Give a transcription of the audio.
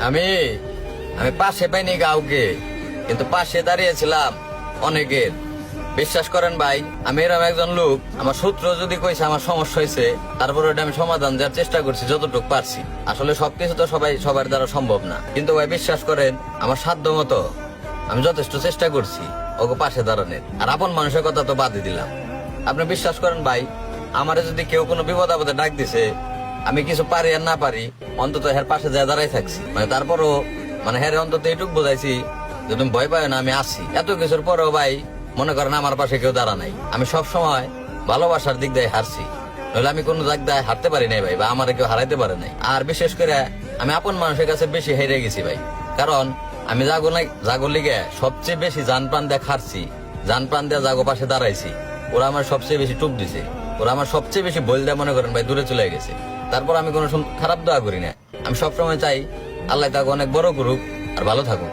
আমি আমি পাশে পাইনি কাউকে, কিন্তু পাশে দাঁড়িয়েছিলাম অনেকের। বিশ্বাস করেন ভাই, আমি এরকম একজন লোক, আমার সূত্র যদি কইছে আমার সমস্যা হয়েছে, তারপর ওটা আমি সমাধান দেওয়ার চেষ্টা করছি যতটুকু পারছি। আসলে সবকিছু তো সবার দ্বারা সম্ভব না, কিন্তু ভাই বিশ্বাস করেন আমার সাধ্য মতো আমি যথেষ্ট চেষ্টা করছি ওকে পাশে দাঁড়ানোর। আর আপন মানুষের কথা তো বাদই দিলাম। আপনি বিশ্বাস করেন ভাই, আমারে যদি কেউ কোনো বিপদ আপদে ডাক দিছে, আমি কিছু পারি আর না পারি, অন্তত হের পাশে যায় দাঁড়াই থাকছি। তারপরও হ্যাঁ অন্তত এইটুক বোঝাইছি যে তুমি ভয় পায় না, আমি আছি। এত কিছুর পরেও ভাই মনে করেন আমার পাশে কেউ দাঁড়া নাই। আমি সব সময় ভালোবাসার দিক দিয়ে হারছি, নইলে আমি কোনো দিক দিয়ে হারতে পারি নাই ভাই, বা আমার কেউ হারাইতে পারে নাই। আর বিশেষ করে আমি আপন মানুষের কাছে বেশি হেরে গেছি ভাই, কারণ আমি জাগো লিগে সবচেয়ে বেশি জান প্রাণ দিয়ে হারছি, জান প্রাণ দিয়ে জাগো পাশে দাঁড়াইছি। ওরা আমার সবচেয়ে বেশি টুপ দিছে, ওরা আমার সবচেয়ে বেশি বল দেয় মনে করেন ভাই দূরে চলে গেছে। তারপর আমি কোনো খারাপ দোয়া করি না। আমি সবসময় চাই আল্লাহ তাকে অনেক বড় করুক আর ভালো থাকুক।